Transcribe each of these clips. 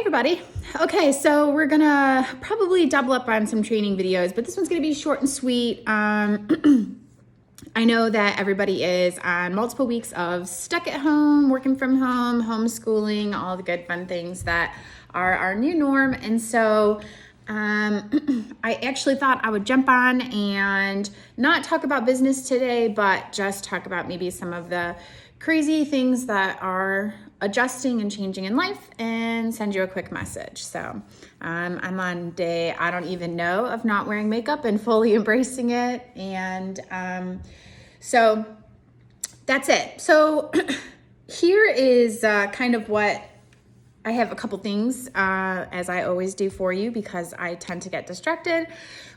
everybody. Okay, so we're gonna probably double up on some training videos, but this one's gonna be short and sweet. I know that everybody is on multiple weeks of stuck at home, working from home, homeschooling, all the good fun things that are our new norm. And so I actually thought I would jump on and not talk about business today, but just talk about maybe some of the crazy things that are adjusting and changing in life and send you a quick message. So I'm on day, I don't even know, of not wearing makeup and fully embracing it. And so that's it. So here is kind of what I have a couple things, as I always do for you, because I tend to get distracted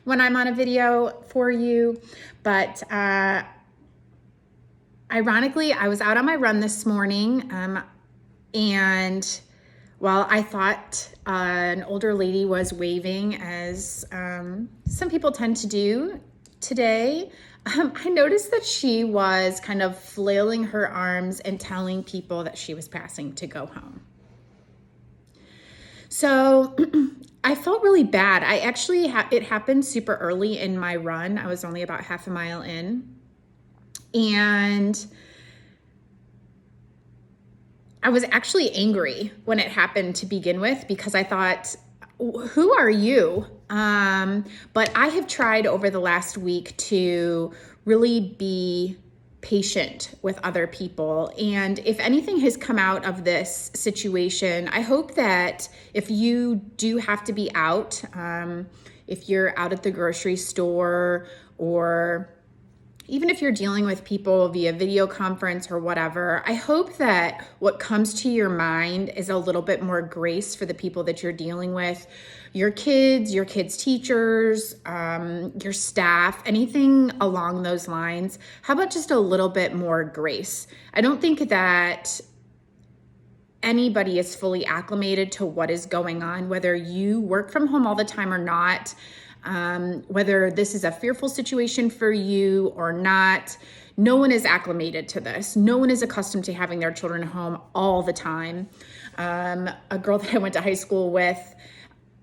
when I'm on a video for you. But ironically, I was out on my run this morning, and while I thought an older lady was waving, as some people tend to do today, I noticed that she was kind of flailing her arms and telling people that she was passing to go home. So I felt really bad. I actually, it happened super early in my run. I was only about half a mile in. And I was actually angry when it happened to begin with, because I thought, who are you? But I have tried over the last week to really be patient with other people. And if anything has come out of this situation, I hope that if you do have to be out, if you're out at the grocery store, or even if you're dealing with people via video conference or whatever, I hope that what comes to your mind is a little bit more grace for the people that you're dealing with, your kids' teachers, your staff, anything along those lines. How about just a little bit more grace? I don't think that anybody is fully acclimated to what is going on, whether you work from home all the time or not. Whether this is a fearful situation for you or not, no one is acclimated to this. No one is accustomed to having their children home all the time. A girl that I went to high school with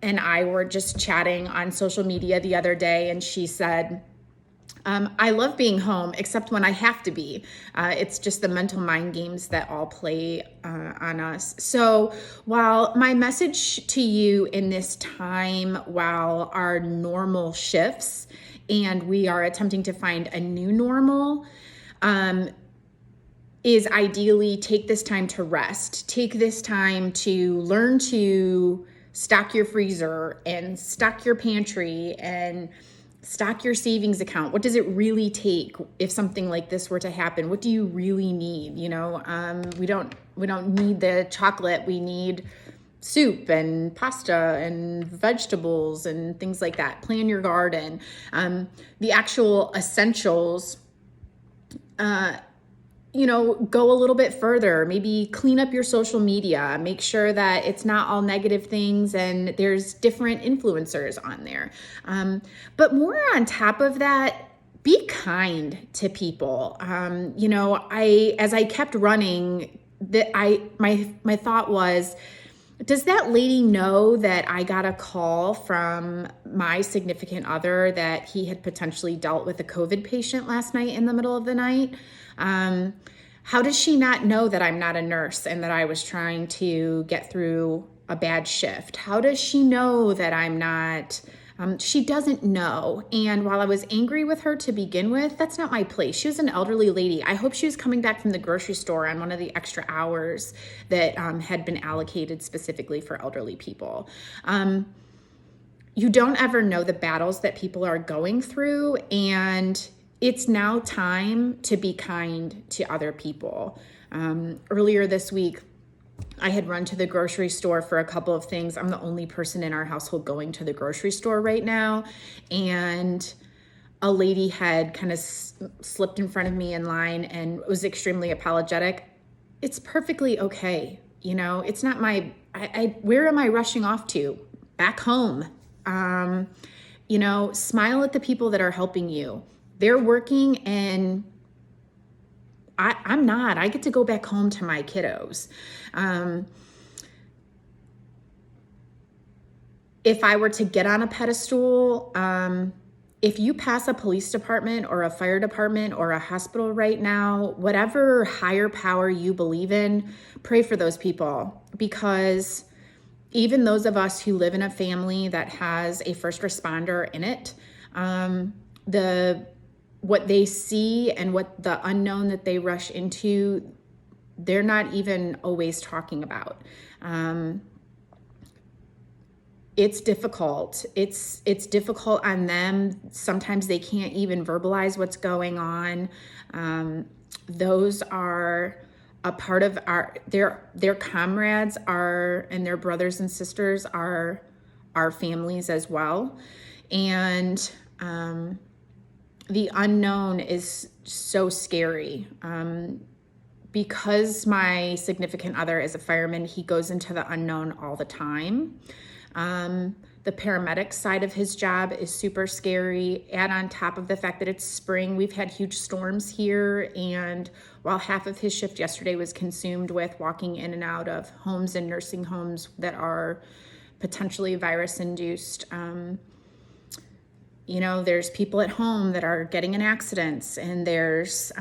and I were just chatting on social media the other day, and she said, I love being home, except when I have to be. It's just the mental mind games that all play on us. So while my message to you in this time, while our normal shifts and we are attempting to find a new normal, is ideally take this time to rest. Take this time to learn to stock your freezer and stock your pantry and stock your savings account. What does it really take if something like this were to happen? What do you really need? You know, we don't need the chocolate. We need soup and pasta and vegetables and things like that. Plan your garden. The actual essentials, go a little bit further, maybe clean up your social media, make sure that it's not all negative things and there's different influencers on there. But more on top of that, be kind to people. As I kept running, my thought was, does that lady know that I got a call from my significant other that he had potentially dealt with a COVID patient last night in the middle of the night? How does she not know that I'm not a nurse and that I was trying to get through a bad shift? How does she know that I'm not? She doesn't know. And while I was angry with her to begin with, that's not my place. She was an elderly lady. I hope she was coming back from the grocery store on one of the extra hours that had been allocated specifically for elderly people. You don't ever know the battles that people are going through, and it's now time to be kind to other people. Earlier this week, I had run to the grocery store for a couple of things. I'm the only person in our household going to the grocery store right now. And a lady had kind of slipped in front of me in line and was extremely apologetic. It's perfectly okay. It's not where am I rushing off to? Back home. Smile at the people that are helping you. They're working and I'm not. I get to go back home to my kiddos. if I were to get on a pedestal, if you pass a police department or a fire department or a hospital right now, whatever higher power you believe in, pray for those people, because even those of us who live in a family that has a first responder in it, what they see and what the unknown that they rush into, they're not even always talking about. It's difficult. It's difficult on them. Sometimes they can't even verbalize what's going on. Those are a part of their comrades are, and their brothers and sisters are our families as well. And the unknown is so scary. Because my significant other is a fireman, he goes into the unknown all the time. The paramedic side of his job is super scary. Add on top of the fact that it's spring, we've had huge storms here. And while half of his shift yesterday was consumed with walking in and out of homes and nursing homes that are potentially virus induced, there's people at home that are getting in accidents, and there's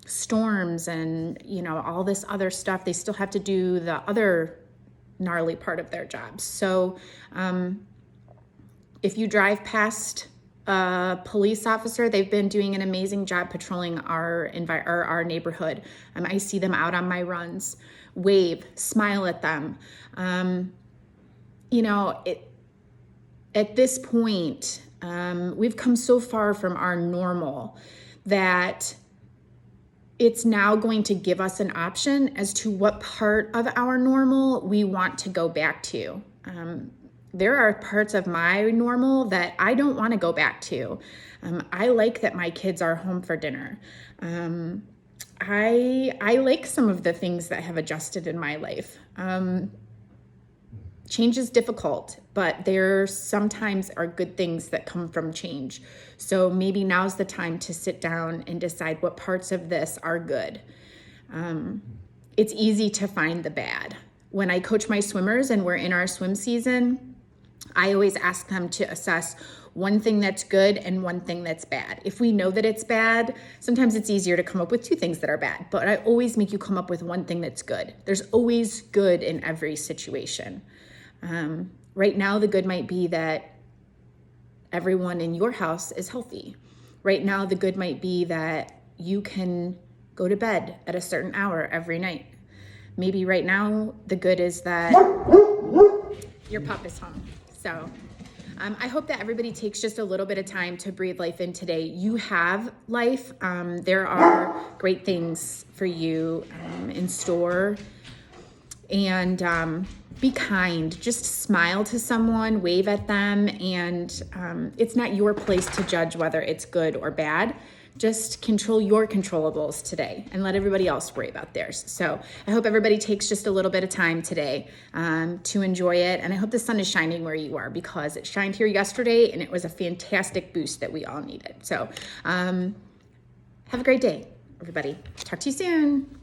storms and, all this other stuff. They still have to do the other gnarly part of their jobs. So if you drive past a police officer, they've been doing an amazing job patrolling our neighborhood. I see them out on my runs. Wave, smile at them. At this point, we've come so far from our normal that it's now going to give us an option as to what part of our normal we want to go back to. There are parts of my normal that I don't want to go back to. I like that my kids are home for dinner. I like some of the things that have adjusted in my life. Change is difficult, but there sometimes are good things that come from change. So maybe now's the time to sit down and decide what parts of this are good. It's easy to find the bad. When I coach my swimmers and we're in our swim season, I always ask them to assess one thing that's good and one thing that's bad. If we know that it's bad, sometimes it's easier to come up with two things that are bad, but I always make you come up with one thing that's good. There's always good in every situation. Right now, the good might be that everyone in your house is healthy. Right now, the good might be that you can go to bed at a certain hour every night. Maybe right now, the good is that your pup is home. So I hope that everybody takes just a little bit of time to breathe life in today. You have life. There are great things for you in store. And be kind. Just smile to someone, wave at them, and it's not your place to judge whether it's good or bad. Just control your controllables today and let everybody else worry about theirs. So I hope everybody takes just a little bit of time today to enjoy it. And I hope the sun is shining where you are, because it shined here yesterday and it was a fantastic boost that we all needed. So have a great day, everybody. Talk to you soon.